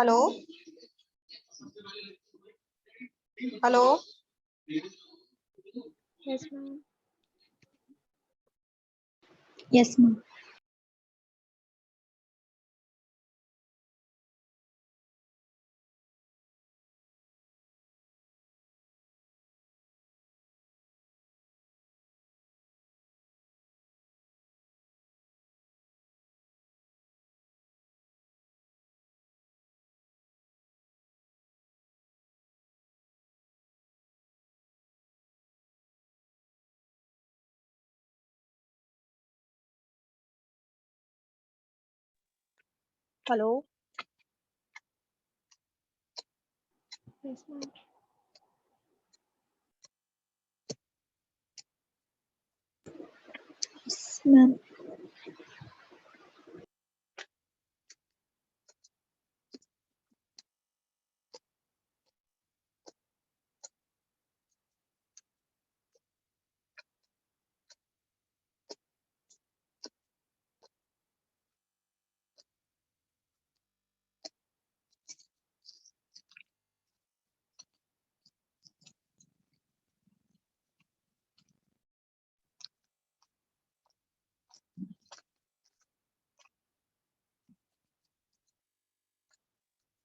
Hello hello. Yes, ma'am. Yes, ma'am. Hello. Yes, ma'am. Yes, ma'am.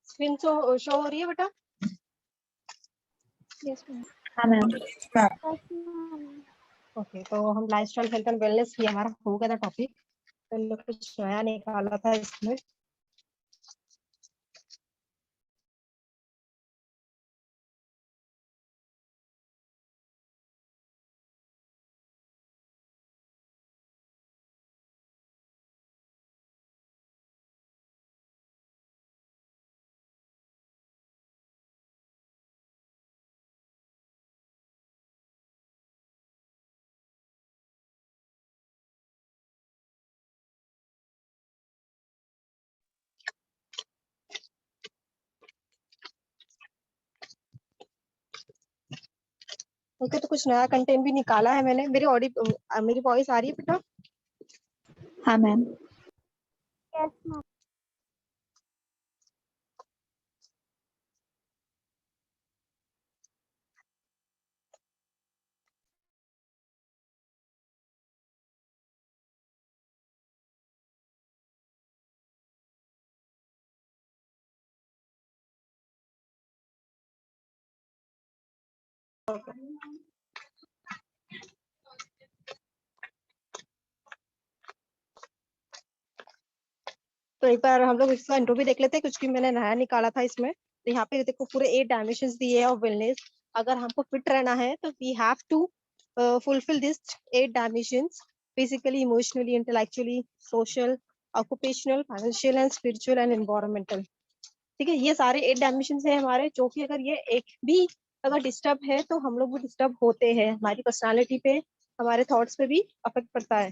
Screen show हो रही है बेटा? Yes, ma'am. हाँ मैम। Yes, ma'am. ओके, तो हम लाइफस्टाइल हेल्थ एंड वेलनेस ये हमारा हो गया था टॉपिक। तो कुछ नया निकाला था इसमें। ओके, तो कुछ नया कंटेंट भी निकाला है मैंने। मेरी वॉइस आ रही है बेटा? हाँ मैम। Yes, ma'am. तो एक बार हम लोग इसका इंट्रो भी देख लेते हैं, कुछ भी मैंने नया निकाला था इसमें। तो यहाँ पे देखो पूरे 8 डायमेंशंस दिए हैं ऑफ वेलनेस। अगर हमको फिट रहना है तो we have to fulfil this 8 dimensions: physically, emotionally, intellectually, social, occupational, financial and spiritual and environmental. ठीक है, ये सारे 8 डायमेंशंस है हमारे, जो कि अगर ये एक भी अगर डिस्टर्ब है तो हम लोग भी डिस्टर्ब होते हैं। हमारी पर्सनालिटी पे, हमारे थॉट्स पे भी अफेक्ट पड़ता है।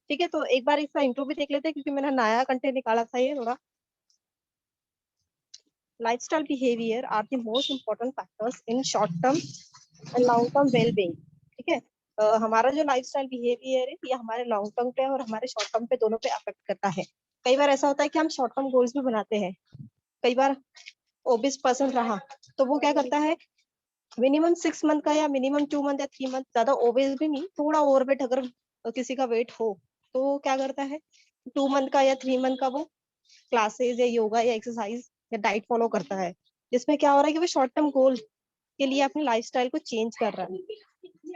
ठीक है, तो एक बार इसका इंट्रो भी देख लेते हैं, क्योंकि मैंने नया कंटेंट निकाला था ये थोड़ा। Lifestyle behavior are the most important factors in short term and long term well being. ठीक है, हमारा जो लाइफस्टाइल बिहेवियर है ये हमारे लॉन्ग टर्म पे और हमारे शॉर्ट टर्म पे दोनों पे अफेक्ट करता है। कई बार ऐसा होता है कि हम शॉर्ट टर्म गोल्स भी बनाते हैं। कई बार ओबिस पर्सन रहा तो वो क्या करता है, मिनिमम 6 मंथ का या मिनिमम 2 मंथ या 3 मंथ, ज्यादा ओबेस भी नहीं, थोड़ा ओवरवेट अगर किसी का वेट हो तो वो क्या करता है, 2 मंथ का या 3 मंथ का वो क्लासेस या योगा या एक्सरसाइज या डाइट फॉलो करता है, जिसमें क्या हो रहा है कि वो शॉर्ट टर्म गोल के लिए अपनी लाइफस्टाइल को चेंज कर रहा है।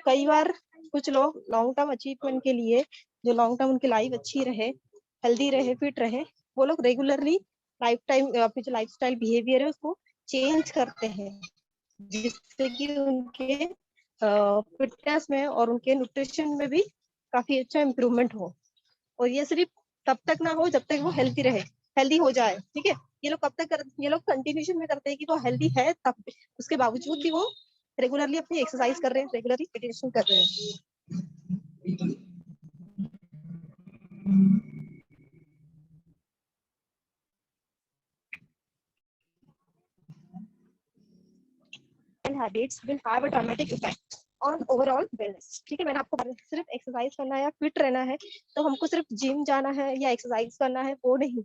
कई बार कुछ लोग लॉन्ग टर्म अचीवमेंट के लिए, जो लॉन्ग टर्म उनकी लाइफ अच्छी रहे, हेल्दी रहे, फिट रहे, वो लोग रेगुलरली लाइफ टाइम अपनी जो लाइफस्टाइल बिहेवियर है उसको चेंज करते हैं, जिससे कि उनके फिटनेस में और उनके न्यूट्रिशन में भी काफी अच्छा इम्प्रूवमेंट हो। और ये सिर्फ तब तक ना हो जब तक वो हेल्थी रहे, हेल्दी हो जाए। ठीक है, ये लोग कब तक ये लोग कंटिन्यूशन में करते हैं कि वो हेल्दी है, तब उसके बावजूद भी वो रेगुलरली अपनी एक्सरसाइज कर रहे हैं, रेगुलरली मेडिटेशन कर रहे हैं। And habits will have a dramatic effect on overall wellness. ठीक है, मैंने आपको सिर्फ एक्सरसाइज करना है या फिट रहना है तो हमको सिर्फ जिम जाना है या एक्सरसाइज करना है वो नहीं।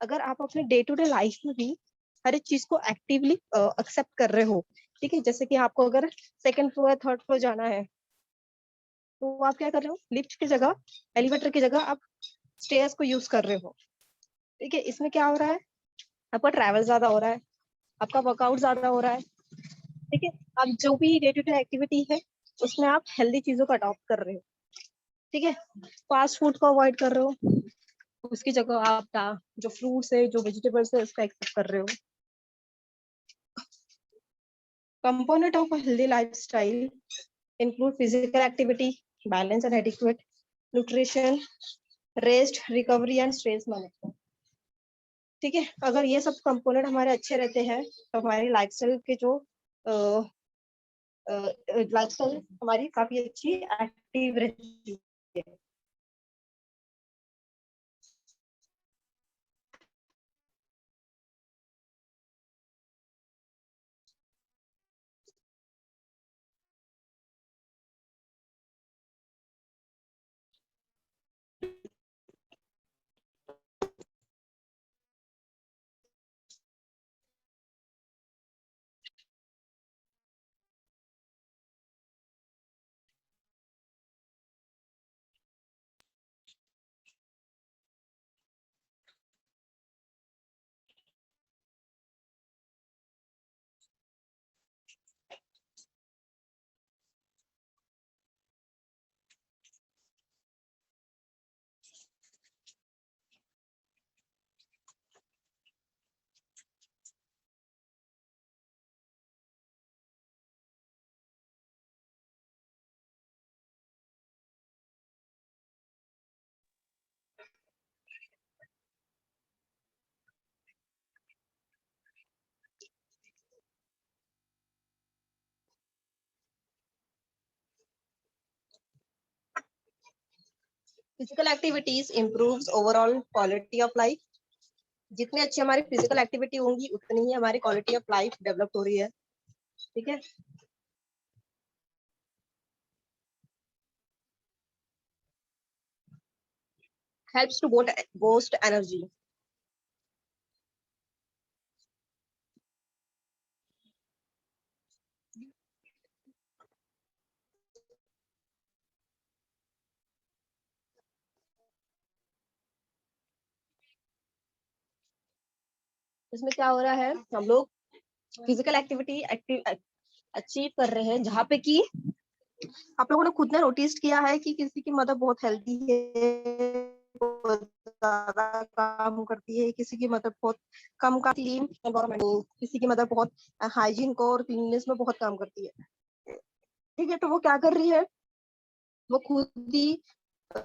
अगर आप अपने डे टू डे लाइफ में भी हर एक चीज को एक्टिवली एक्सेप्ट कर रहे हो, ठीक है, जैसे कि आपको अगर सेकंड फ्लोर या थर्ड फ्लोर जाना है तो आप क्या कर रहे हो, लिफ्ट की जगह, एलिवेटर की जगह आप स्टेयर्स को यूज कर रहे हो। ठीक है, इसमें क्या हो रहा है, आपका ट्रैवल ज्यादा हो रहा है, आपका वर्कआउट ज्यादा हो रहा है। ठीक है, आप जो भी डे टू डे एक्टिविटी है उसमें आप हेल्दी चीजों को अडॉप्ट कर रहे हो। ठीक है, फास्ट फूड को अवॉइड कर रहे हो, उसकी जगह आप जो फ्रूट्स है, जो वेजिटेबल्स है, उसका एक्सेप्ट कर रहे हो। Component of a healthy lifestyle include physical activity, balance and adequate nutrition, rest, recovery and stress management. ठीक है, अगर ये सब कंपोनेंट हमारे अच्छे रहते हैं तो हमारी लाइफस्टाइल के जो लाइफस्टाइल हमारी काफी अच्छी एक्टिव रहती है। Physical activities improves overall quality of life. जितनी अच्छी हमारी फिजिकल एक्टिविटी होंगी उतनी ही हमारी क्वालिटी ऑफ लाइफ डेवलप हो रही है। ठीक है, helps to boost energy. इसमें क्या हो रहा है, हम लोग फिजिकल एक्टिविटी अचीव कर रहे हैं जहाँ पे कि आप लोगों ने खुद ने नोटिस किया है कि किसी की मदर बहुत हेल्दी है, बहुत ज्यादा काम करती है, किसी की मदर बहुत कम का क्लीन एनवायरमेंट, किसी की मदर बहुत हाइजीन को और क्लीननेस में बहुत काम करती है। ठीक है, तो वो क्या कर रही है, वो खुद ही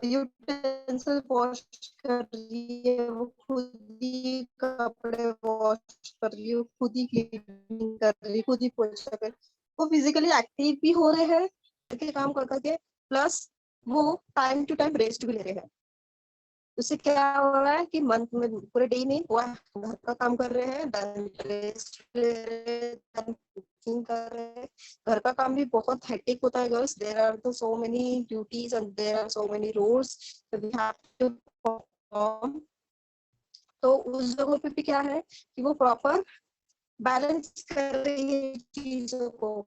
यूटेंसिल वॉश कर रही है, वो खुद ही कपड़े वॉश कर रही है, खुद ही क्लीनिंग कर रही है, खुद ही पोछा कर, वो फिजिकली एक्टिव भी हो रहे हैं के काम कर करके, प्लस वो टाइम टू टाइम रेस्ट भी ले रहे हैं। उससे क्या हो रहा है कि मंथ में पूरे डे में वो घर का काम कर रहे हैं, रेस्ट ले रहे हैं, कुकिंग कर रहे हैं। घर का काम भी बहुत हेक्टिक होता है गर्ल्स, देयर आर तो so many duties and there are so many roles we have to perform. तो उस जगह पे भी क्या है कि वो प्रॉपर बैलेंस कर रही है चीजों को।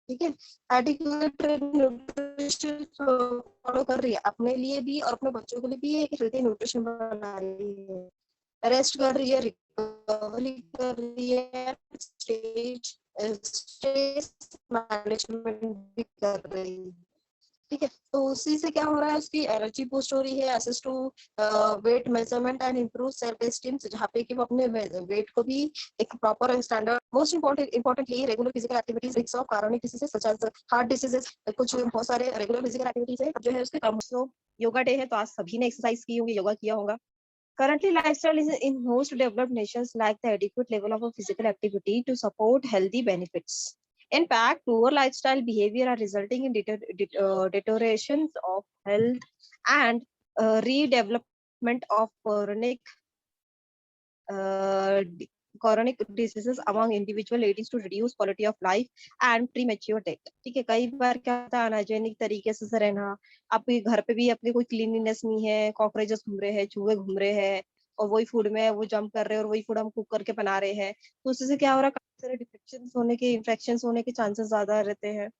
ठीक है, एडिक्वेट न्यूट्रिशन फॉलो कर रही है अपने लिए भी और अपने बच्चों के लिए भी, एक हेल्थी न्यूट्रिशन बना रही है, रेस्ट कर रही है, रिकवरी कर रही है, स्ट्रेस मैनेजमेंट भी कर रही है। ठीक है, तो उसी से क्या हो रहा है, उसकी एनर्जी बूस्ट हो रही है, assist to weight measurement and improve self esteem, जहाँ पे कि वो अपने वेट को भी एक proper standard. Most importantly regular physical activities risk of chronic diseases such as heart diseases, कुछ बहुत सारे रेगुलर फिजिकल एक्टिविटीज है जो है उसके कम। सो योगा डे है तो आज सभी ने एक्सरसाइज की होगी, योगा किया होगा। Currently, lifestyle is in most developed nations lack the adequate level of physical activity to support healthy benefits. In fact, poor lifestyle behavior are resulting in deteriorations of health and redevelopment of chronic diseases among individual leading to reduced quality of life and premature death. ठीक है, कई बार क्या होता है unhygienic तरीके से रहना, आपके घर पे भी अपने कोई क्लीनिनेस नहीं है, कॉकरोचेस घूम रहे हैं, चूहे घूम रहे हैं और वही फूड में वो जंप कर रहे हैं और वही फूड हम कुक करके बना रहे हैं, तो उससे क्या हो रहा है, काफी सारे इन्फेक्शन होने के चांसेस ज्यादा रहते हैं.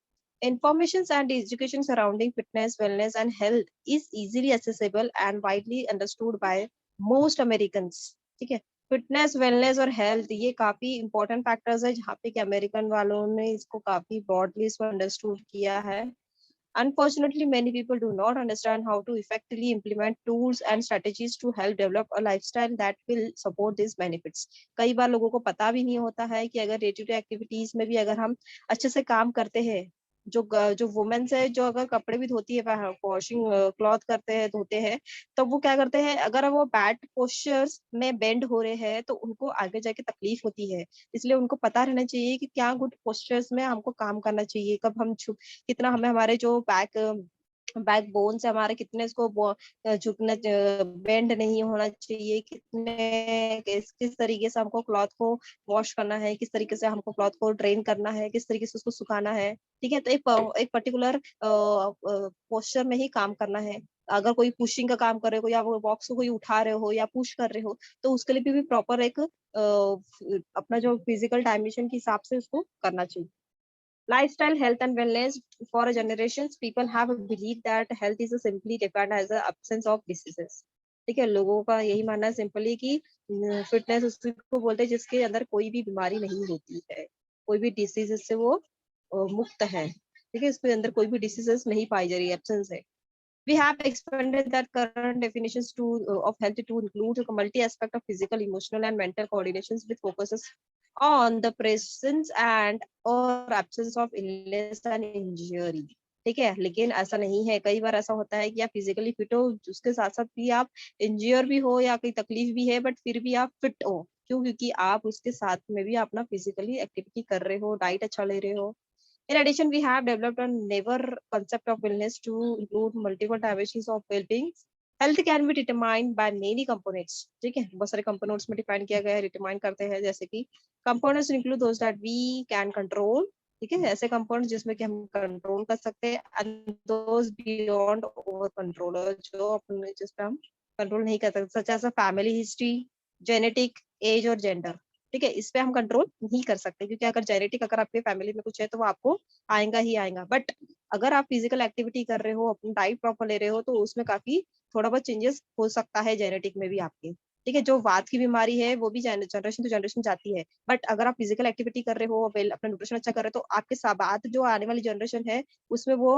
Information and education surrounding fitness, wellness, and health is easily accessible and widely understood by most Americans. ठीक है, फिटनेस वेलनेस और हेल्थ ये काफी इंपॉर्टेंट फैक्टर्स है जहाँ पे कि अमेरिकन वालों ने इसको काफी ब्रॉडली इसको अंडरस्टूड किया है. Unfortunately, many people do not understand how to effectively implement tools and strategies to help develop a lifestyle that will support these benefits. कई बार लोगों को पता भी नहीं होता है कि अगर डे टू डे एक्टिविटीज में भी अगर हम अच्छे से काम करते हैं, जो वुमेन्स है जो अगर कपड़े भी धोती है, वॉशिंग क्लॉथ करते हैं, धोते हैं, तो वो क्या करते हैं, अगर वो बैड पोस्चर्स में बेंड हो रहे हैं तो उनको आगे जाके तकलीफ होती है. इसलिए उनको पता रहना चाहिए कि क्या गुड पोस्चर्स में हमको काम करना चाहिए, कब हम कितना हमें हमारे जो बैक बोन्स है हमारे कितने इसको झुकना, बेंड नहीं होना चाहिए, किस तरीके से हमको क्लॉथ को वॉश करना है, किस तरीके से हमको क्लॉथ को ड्रेन करना है, किस तरीके से उसको सुखाना है. ठीक है, तो एक पर्टिकुलर पोस्चर में ही काम करना है. अगर कोई पुशिंग का काम कर रहे हो या वो बॉक्स को कोई उठा रहे हो या पुश कर रहे हो, तो उसके लिए भी प्रॉपर एक अपना जो फिजिकल डायमेंशन के हिसाब से उसको करना चाहिए. Lifestyle, health and wellness for generations, people have a belief that health is simply defined as the absence of diseases. ठीक है, लोगों का यही मानना है सिंपली कि फिटनेस उसी को बोलते हैं जिसके अंदर कोई भी बीमारी नहीं होती है, कोई भी डिसीज से वो मुक्त है. ठीक है, इसके अंदर कोई भी डिसीजेस नहीं पाई जा रही, एब्सेंस है. We have expanded that current definitions of health to include a multi-aspect of physical, emotional, and mental coordinations with focuses on the presence and or absence of illness and injury. ठीक है, लेकिन ऐसा नहीं है, कई बार ऐसा होता है कि आप फिजिकली फिट हो, उसके साथ साथ भी आप इंजियर भी हो या कोई तकलीफ भी है, बट फिर भी आप फिट हो. क्यों? क्योंकि आप उसके साथ में भी अपना फिजिकली एक्टिविटी कर रहे हो, डाइट अच्छा ले रहे हो. In addition, we have developed a never concept of wellness to include multiple dimensions of well-being. Health can be determined by many components. ठीक है, बहुत सारे components में define किया गया है, determine करते हैं, जैसे कि components include those that we can control. ठीक है, ऐसे components जिसमें कि हम control कर सकते हैं, and those beyond our control, जो अपने जिस पे हम control नहीं कर सकते, such as a family history, genetic, age और gender. ठीक है, इस पे हम कंट्रोल नहीं कर सकते, क्योंकि अगर जेनेटिक अगर आपके फैमिली में कुछ है तो वो आपको आएगा ही आएगा. बट अगर आप फिजिकल एक्टिविटी कर रहे हो, अपनी डाइट प्रॉपर ले रहे हो, तो उसमें काफी थोड़ा बहुत चेंजेस हो सकता है जेनेटिक में भी आपके. ठीक है, जो वात की बीमारी है वो भी जनरेशन टू जनरेशन जाती है, बट अगर आप फिजिकल एक्टिविटी कर रहे हो, अपना न्यूट्रिशन अच्छा कर रहे हो, तो आपके बाद जो आने वाली जनरेशन है उसमें वो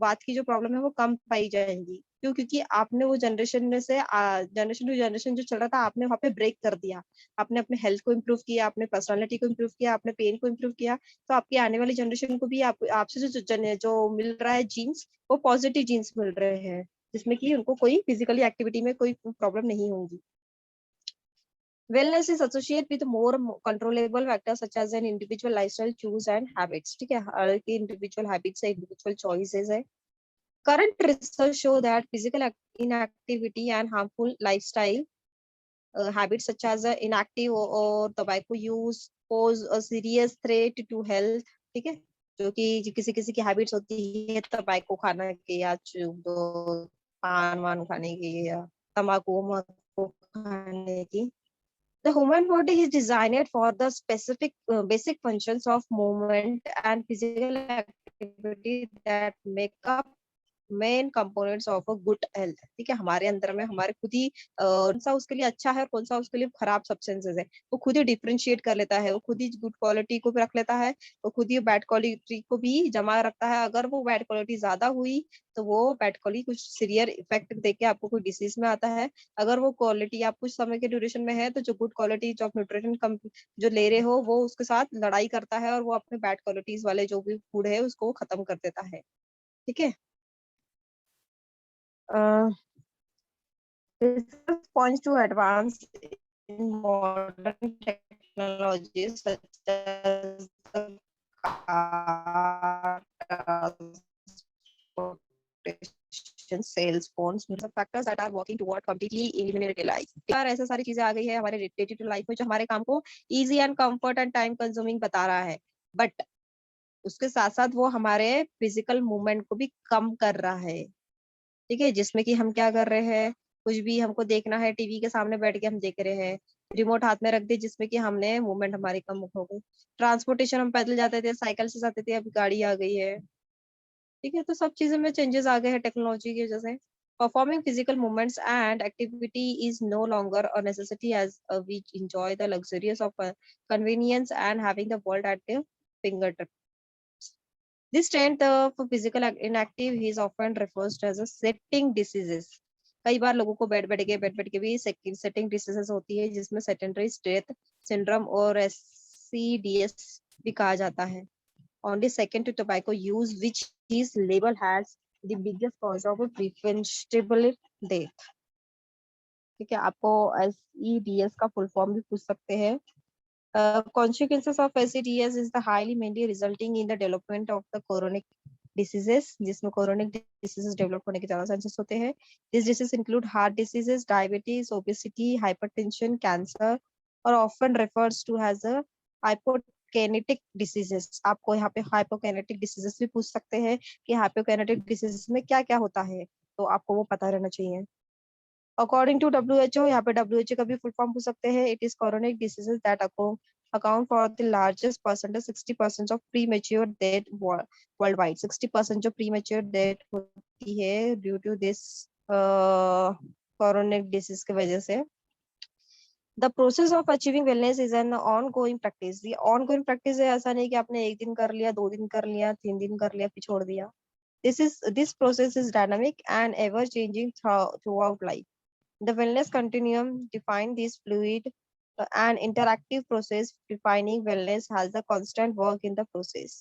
वात की जो प्रॉब्लम है वो कम पाई जाएंगी. क्यों? क्योंकि आपने वो जनरेशन में से जनरेशन टू जनरेशन जो चल रहा था, आपने वहाँ पे ब्रेक कर दिया. आपने अपने हेल्थ को इम्प्रूव किया, आपने पर्सनालिटी को इम्प्रूव किया, आपने पेन को इम्प्रूव किया, तो आपकी आने वाली जनरेशन को भी आपसे जो मिल रहा है जीन्स, वो पॉजिटिव जीन्स मिल रहे हैं, जिसमें कि उनको कोई फिजिकली एक्टिविटी में कोई प्रॉब्लम नहीं होगी. Wellness is associated with more controllable factors such as an individual lifestyle choose and habits. ठीक है, हर की individual habits है, individual choices है. Current research show that physical inactivity and harmful lifestyle habits such as inactive or tobacco use pose a serious threat to health. ठीक है, जो कि किसी किसी की हैबिट्स होती है तंबाकू खाने की या पान वान खाने की या तंबाकू खाने की. The human body is designed for the specific basic functions of movement and physical activity that make up main components of a good health. ठीक है, हमारे अंदर में हमारे खुद ही कौन सा उसके लिए अच्छा है और कौन सा उसके लिए खराब सब्सटेंसेस है, वो खुद ही डिफरेंशिएट कर लेता है. वो खुद ही गुड क्वालिटी को भी रख लेता है, वो खुद ही बैड क्वालिटी को भी जमा रखता है. अगर वो बैड क्वालिटी ज्यादा हुई तो वो बैड क्वालिटी कुछ सीवियर इफेक्ट देके आपको कोई डिसीज में आता है. अगर वो क्वालिटी आप कुछ समय के ड्यूरेशन में है, तो जो गुड क्वालिटी जो आप न्यूट्रिशन कम जो ले रहे हो, वो उसके साथ लड़ाई करता है और वो अपने बैड क्वालिटीज वाले जो भी फूड है उसको खत्म कर देता है. ठीक है, research points to advance in modern technologies such as the car transportations cells, phones, factors that are working toward completely eliminated life. यार ऐसा सारी चीजें आ गई है हमारे डे टू लाइफ में जो हमारे काम को easy and comfort and time consuming बता रहा है, बट उसके साथ साथ वो हमारे फिजिकल मूवमेंट को भी कम कर रहा है। ठीक है, जिसमें कि हम क्या कर रहे हैं, कुछ भी हमको देखना है टीवी के सामने बैठ के हम देख रहे हैं, रिमोट हाथ में रख दे जिसमें कि हमने मूवमेंट हमारी कम हो गई। ट्रांसपोर्टेशन हम पैदल जाते थे, साइकिल से जाते थे, अब गाड़ी आ गई है। ठीक है, तो सब चीजों में चेंजेस आ गए हैं टेक्नोलॉजी की वजह से। Performing physical movements and activity is no longer a necessity as we enjoy the luxurious of convenience and having the world at the finger tip. This trend for physical inactive is often refers to as a setting diseases. कई बार लोगों को बैठ के भी setting diseases होती है, जिसमें sedentary stress syndrome और SCDS भी कहा जाता है। Only second to tobacco use, which is label has the biggest cause of preventable death. ठीक है, आपको SCDS का फुल फॉर्म भी पूछ सकते हैं। Consequences of SCDS is the highly mainly resulting in the development of the chronic diseases, जिसमें chronic diseases develop होने के ज़्यादा chances होते हैं। These diseases include heart diseases, diabetes, obesity, hypertension, cancer, और often refers to as a hypokinetic diseases. आपको यहाँ पे hypokinetic diseases भी पूछ सकते हैं कि hypokinetic diseases में क्या क्या होता है, तो आपको वो पता रहना चाहिए। According to WHO, यहाँ पे WHO का भी फुल फॉर्म पूछ सकते हैं। It is chronic diseases that account for the largest percentage, 60% of premature death worldwide. 60% जो premature death होती है due to this chronic disease की वजह से। The process of achieving wellness is an ongoing practice. ये ongoing practice है, ऐसा नहीं कि आपने एक दिन कर लिया, 2 दिन कर लिया, 3 दिन कर लिया, फिर छोड़ दिया। This process is dynamic and ever changing throughout life. The wellness continuum defines this fluid and interactive process. Defining wellness has the constant work in the process.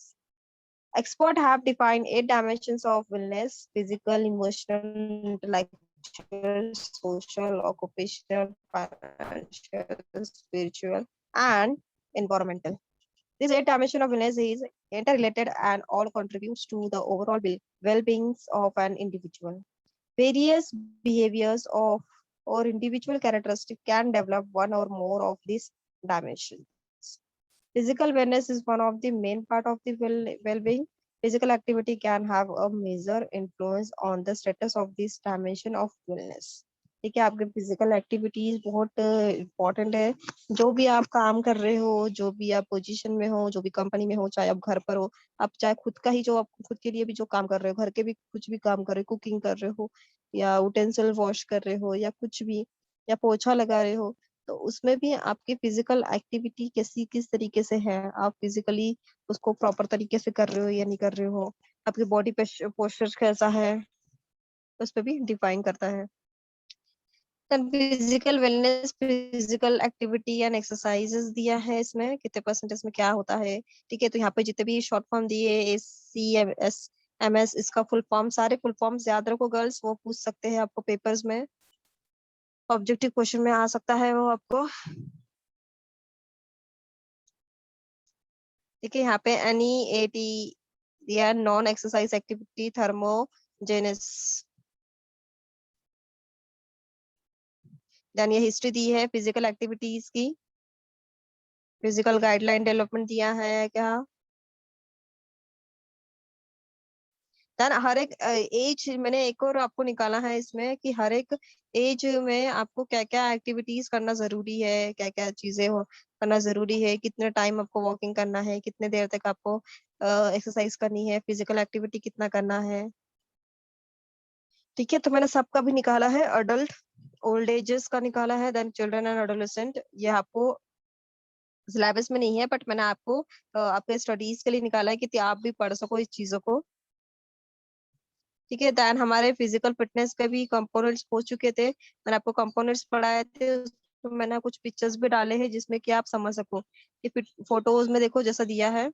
Experts have defined 8 dimensions of wellness: physical, emotional, intellectual, social, occupational, financial, spiritual, and environmental. This 8 dimension of wellness is interrelated and all contributes to the overall well-being of an individual. Various behaviors of or individual characteristics can develop one or more of these dimensions. Physical wellness is one of the main part of the well-being. Physical activity can have a major influence on the status of this dimension of wellness. ठीक है, आपके physical activities बहुत important है। जो भी आप काम कर रहे हो, जो भी आप पोजीशन में हो, जो भी कंपनी में हो, चाहे आप घर पर हो, आप चाहे खुद का ही जो आप खुद के लिए भी जो काम कर रहे हो, घर के भी कुछ भी काम कर रहे हो, कुकिंग कर रहे हो या उटेंसिल वॉश कर रहे हो या कुछ भी, या पोछा लगा रहे हो, तो उसमें भी आपकी फिजिकल एक्टिविटी कैसी किस तरीके से है, आप फिजिकली उसको प्रॉपर तरीके से कर रहे हो या नहीं कर रहे हो, आपकी बॉडी पोस्चर कैसा है, उस पर भी डिफाइन करता है। Physical wellness, physical activity and exercises दिया है इसमें, कितने परसेंटेज में क्या होता है। ठीक है, तो यहाँ पे जितने भी शॉर्ट फॉर्म दिए ACMS, इसका फुल फॉर्म, सारे फुल फॉर्म्स याद रखो गर्ल्स, वो पूछ सकते हैं आपको पेपर्स में, ऑब्जेक्टिव क्वेश्चन में आ सकता है वो आपको। ठीक है, यहाँ पे NEAT दिया, नॉन एक्सरसाइज एक्टिविटी थर्मोजेनेस। देन ये हिस्ट्री दी है फिजिकल एक्टिविटीज की, फिजिकल गाइडलाइन डेवलपमेंट दिया है क्या। देन हर एक एज, मैंने एक और आपको निकाला है इसमें कि हर एक एज में आपको क्या क्या एक्टिविटीज करना जरूरी है, क्या क्या चीजें करना जरूरी है, कितने टाइम आपको वॉकिंग करना है, कितने देर तक आपको एक्सरसाइज करनी है, फिजिकल एक्टिविटी कितना करना है। ठीक है, तो मैंने सबका भी निकाला है, अडल्ट, ओल्ड एजेस का निकाला है, देन चिल्ड्रन एंड एडोलेसेंट। ये आपको सिलेबस में नहीं है, बट मैंने आपको आपके स्टडीज के लिए निकाला है कि आप भी पढ़ सको इस चीजों को। ठीक है, देन हमारे फिजिकल फिटनेस के भी कंपोनेंट्स हो चुके थे, मैंने आपको कंपोनेंट्स पढ़ाए थे, तो मैंने कुछ पिक्चर्स भी डाले हैं जिसमें कि आप समझ सको कि फोटोज में देखो जैसा दिया है।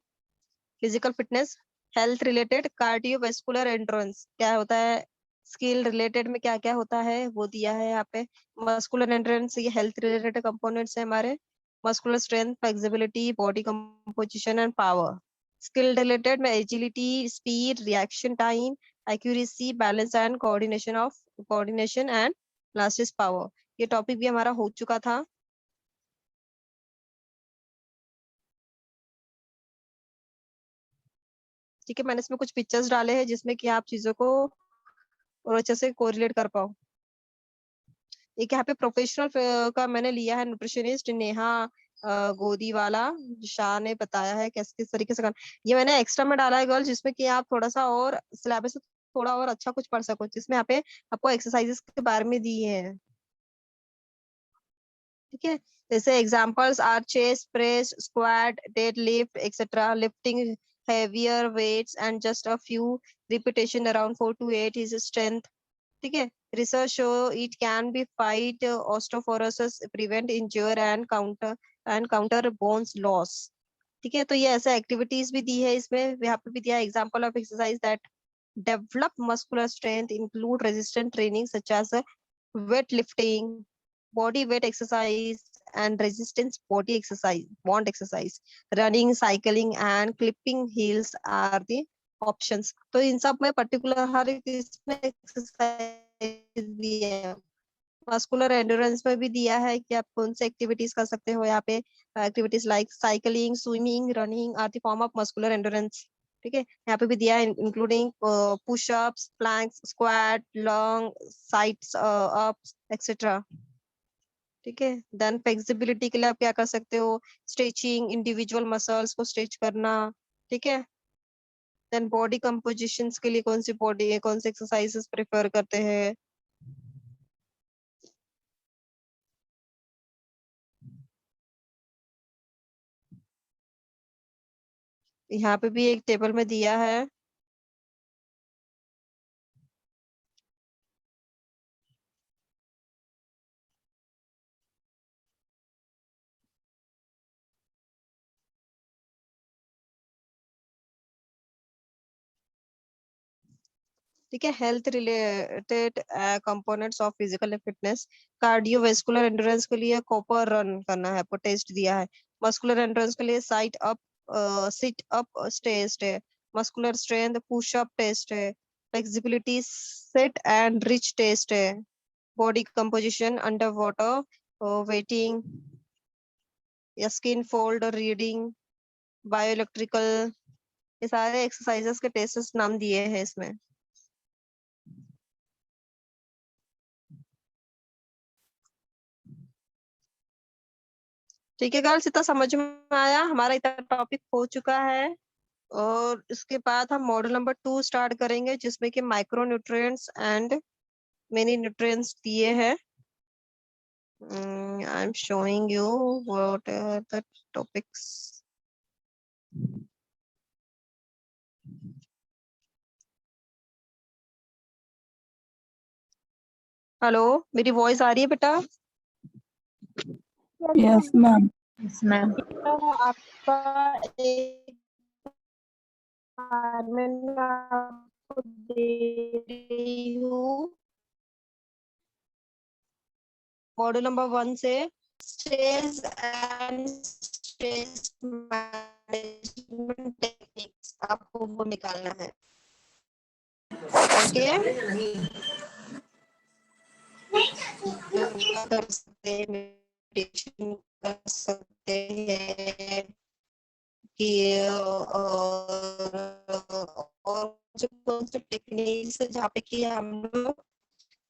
Physical fitness, health related, cardiovascular endurance क्या होता है, स्किल रिलेटेड में क्या क्या होता है वो दिया है यहाँ पे। मस्कुलर एंड्योरेंस, ये हेल्थ रिलेटेड कंपोनेंट्स है हमारे। Muscular strength, flexibility, body composition and power. Skill related में agility, speed, reaction time, accuracy, balance and coordination and last is power. ये टॉपिक भी हमारा हो चुका था। ठीक है, मैंने इसमें कुछ पिक्चर्स डाले हैं जिसमें कि आप चीजों को और अच्छे से कोरिलेट कर पाओ। एक यहाँ पे प्रोफेशनल का मैंने लिया है, न्यूट्रिशनिस्ट नेहा गोदीवाला शाह ने बताया है कैसे किस तरीके से करना। ये मैंने एक्स्ट्रा में डाला है गर्ल, जिसमें कि आप थोड़ा सा और सिलेबस से थोड़ा और अच्छा कुछ पढ़ सको, जिसमें यहाँ पे आपको एक्सरसाइजेस के बारे में दिए हैं। ठीक है, जैसे examples are chest press, squat, dead lift etcetera, lifting heavier weights and just a few repetition around 4 to 8 is strength. ठीक है, research show it can be fight osteoporosis, prevent injure and counter bones loss. ठीक है, तो ये ऐसे activities भी दी है इसमें, यहाँ पे भी दिया example of exercise that develop muscular strength include resistant training such as weight lifting, body weight exercise and resistance body exercise, bond exercise, running, cycling and clipping heels are the options। तो इन सब में particular हर एक इसमें exercise भी है। Muscular endurance में भी दिया है कि आप कौन से एक्टिविटीज कर सकते हो। यहाँ पे activities like cycling, swimming, running are the form of muscular endurance. ठीक है, यहाँ पे भी दिया है including pushups, planks, squat, long sides ups etcetera. ठीक है, देन फ्लेक्सिबिलिटी के लिए आप क्या कर सकते हो, स्ट्रेचिंग, इंडिविजुअल मसल्स को स्ट्रेच करना। ठीक है, देन बॉडी कंपोजिशंस के लिए कौन से एक्सरसाइजेस प्रेफर करते हैं। यहाँ पे भी एक टेबल में दिया है। ठीक है, health related components of physical fitness, cardiovascular endurance के लिए कॉपर रन करना है, आपको टेस्ट दिया है। मस्कुलर एंड्योरेंस के लिए सिट अप टेस्ट है। Muscular strength push up test है। Flexibility sit and reach test है। Body composition under water weighing या स्किन फोल्ड रीडिंग, बायोइलेक्ट्रिकल, ये सारे एक्सरसाइजेस के टेस्ट नाम दिए हैं इसमें। ठीक है गर्ल्स, इतना समझ में आया, हमारा इतना टॉपिक हो चुका है। और इसके बाद हम मॉड्यूल नंबर 2 स्टार्ट करेंगे, जिसमें कि micro nutrients and many nutrients दिए हैं। I am showing you what are the topics. Hello, मेरी वॉइस आ रही है बेटा? Yes, Yes, ma'am. ma'am. Yes, ma'am. आपका एक असाइनमेंट आपको दे रही हूँ मॉड्यूल नंबर 1 से, stress and stress management techniques, आपको वो निकालना है। ओके, योगा कर सकते हैं, मेडिटेशन कर सकते हैं कि और जो कौन से टेक्निक्स है जहाँ पे कि हम लोग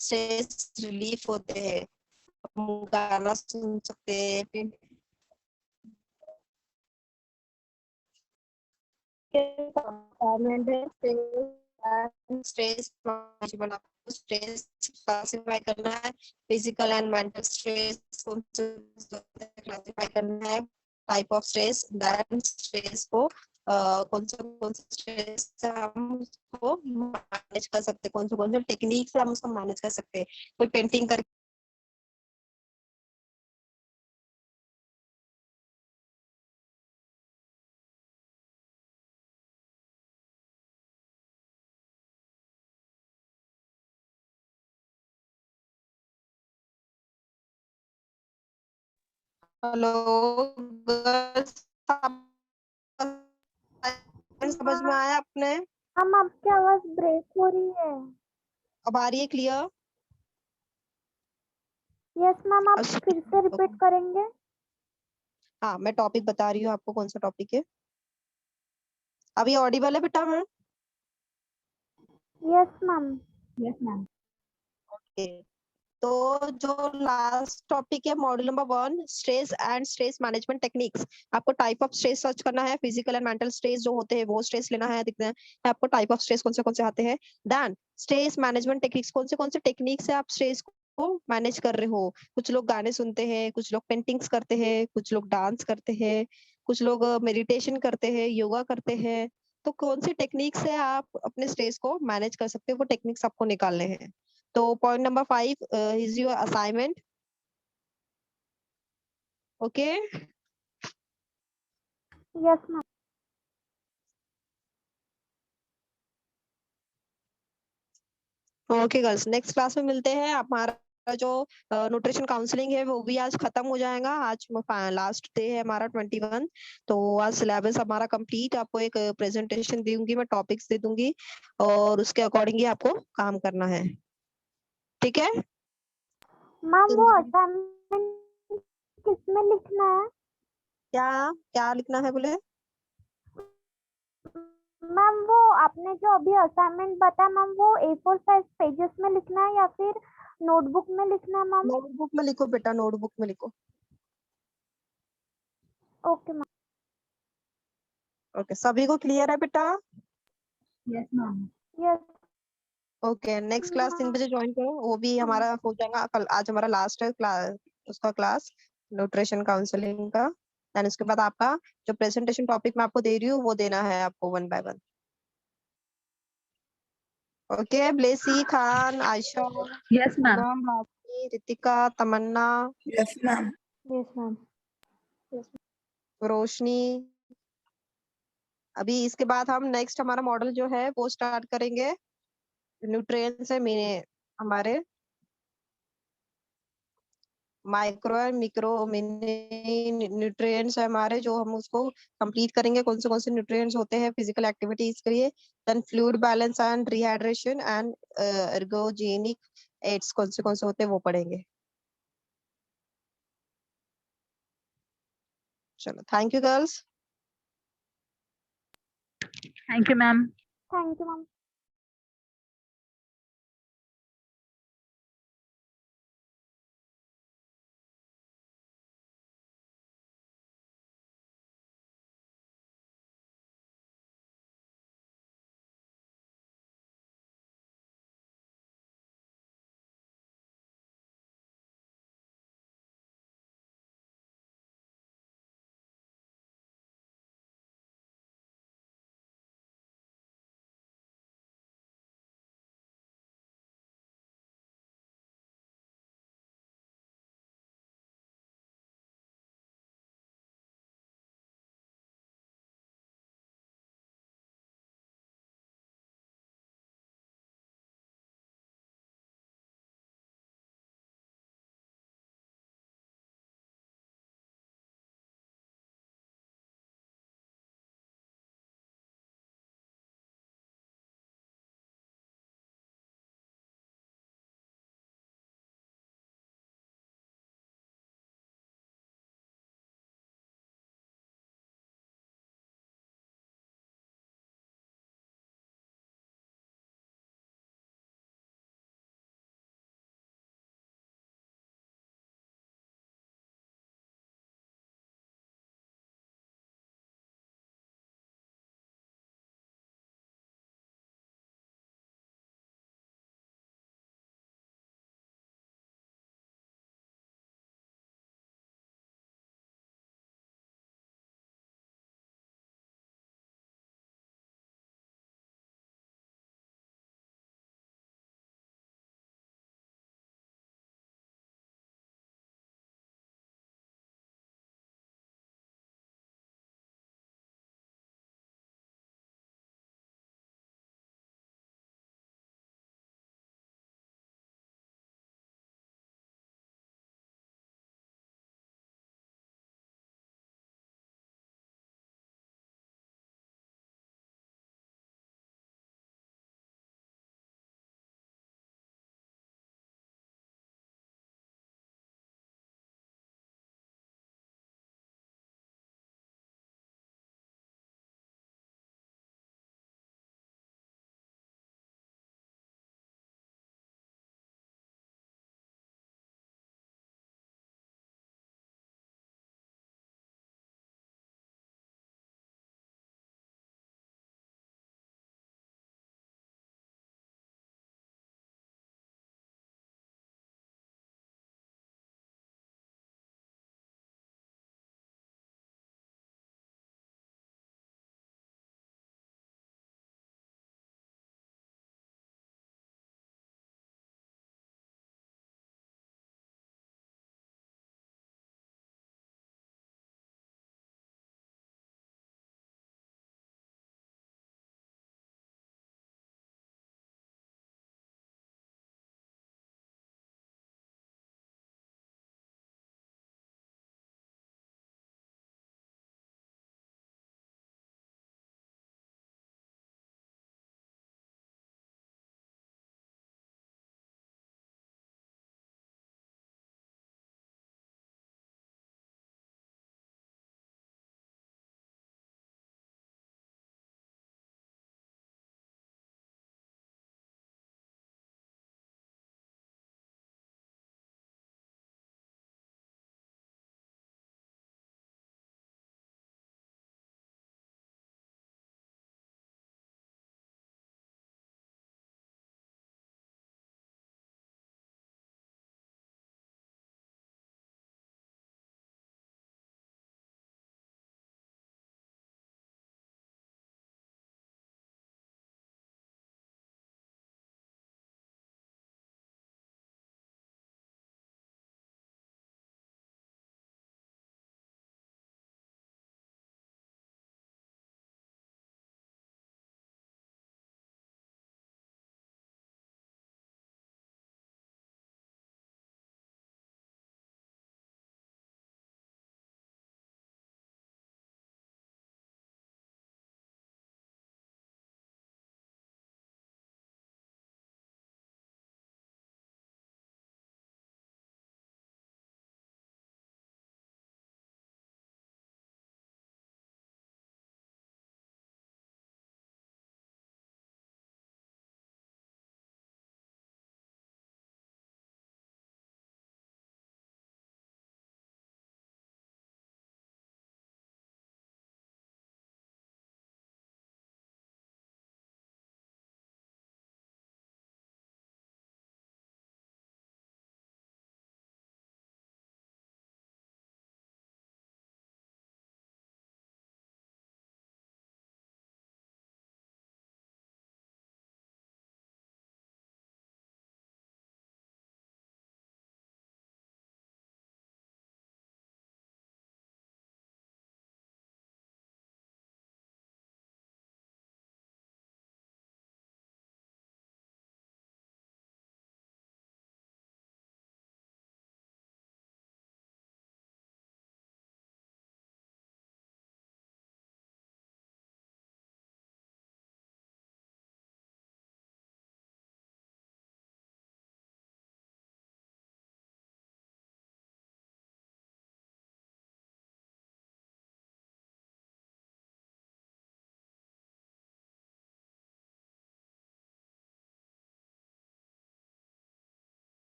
स्ट्रेस रिलीफ होते हैं, हम गाना सुन सकते हैं, फिर स्ट्रेस मैनेजमेंट, आपको स्ट्रेस क्लासिफाई करना है, physical and mental stress classify करना है, type of stress, that stress को कौन सा स्ट्रेस से हम उसको मैनेज कर सकते हैं, कौन से टेक्निक से हम उसको मैनेज कर सकते हैं। कोई पेंटिंग कर हेलो गर्ल्स, समझ में आया आपने? मैम आपकी आवाज ब्रेक हो रही है। अब आ रही है क्लियर? यस मैम, आप फिर से रिपीट करेंगे? हाँ, मैं टॉपिक बता रही हूँ आपको, कौन सा टॉपिक है। अभी ऑडिबल है बेटा? मैं yes ma'am. Yes, ma'am. Okay. तो जो लास्ट टॉपिक है module number 1, stress and stress management techniques. आपको टाइप ऑफ स्ट्रेस सर्च करना है, फिजिकल एंड मेंटल स्ट्रेस जो होते हैं वो स्ट्रेस लेना है, दिखना है आपको टाइप ऑफ स्ट्रेस कौन से आते हैं। देन स्ट्रेस मैनेजमेंट टेक्निक्स, कौन से टेक्निक से आप स्ट्रेस को मैनेज कर रहे हो। कुछ लोग गाने सुनते हैं, कुछ लोग पेंटिंग्स करते हैं, कुछ लोग डांस करते हैं, कुछ लोग मेडिटेशन करते हैं, योगा करते हैं। तो कौन सी टेक्निक से आप अपने स्ट्रेस को मैनेज कर सकते हो, वो टेक्निक्स आपको निकालने हैं। तो point number 5 is your assignment. Okay. Yes ma'am. Okay girls, next class में मिलते हैं। हमारा जो न्यूट्रिशन काउंसलिंग है वो भी आज खत्म हो जाएगा। आज लास्ट डे है हमारा 21। तो आज सिलेबस हमारा कंप्लीट। आपको एक प्रेजेंटेशन दूंगी, मैं टॉपिक्स दे दूंगी और उसके अकॉर्डिंग ही आपको काम करना है। ठीक है? मैम वो असाइनमेंट किसमें लिखना है? क्या क्या लिखना है बोले? मैम वो आपने जो अभी असाइनमेंट बताया मैम, वो A4 साइज पेजेस में लिखना है या फिर नोटबुक में लिखना है मैम? नोटबुक में लिखो बेटा, नोटबुक में लिखो। Okay ma'am. ओके, सभी को क्लियर है बेटा? Yes, ma'am. Yes okay, next class 3 बजे ज्वाइन करो, वो भी हमारा हो जाएगा कल। आज हमारा लास्ट है क्लास, उसका क्लास न्यूट्रिशन काउंसलिंग का। देन उसके बाद आपका जो प्रेजेंटेशन टॉपिक मैं आपको दे रही हूँ वो देना है आपको 1 by 1। Okay, Blessy, Khan, Ayesha, Yes, ma'am. Poonam, Bhavani, Ritika, Tamanna, Yes, ma'am. Yes ma'am. Roshni. अभी इसके बाद हम नेक्स्ट हमारा मॉडल जो है वो स्टार्ट करेंगे। न्यूट्रिएंट्स है मेरे हमारे micro and micro mini nutrients है हमारे, जो हम उसको कंप्लीट करेंगे। कौन से न्यूट्रिएंट्स होते हैं फिजिकल एक्टिविटीज के लिए। Then fluid balance and rehydration and ergogenic aids कौन से होते हैं वो पढ़ेंगे। चलो, thank you girls. Thank you, ma'am. Thank you ma'am.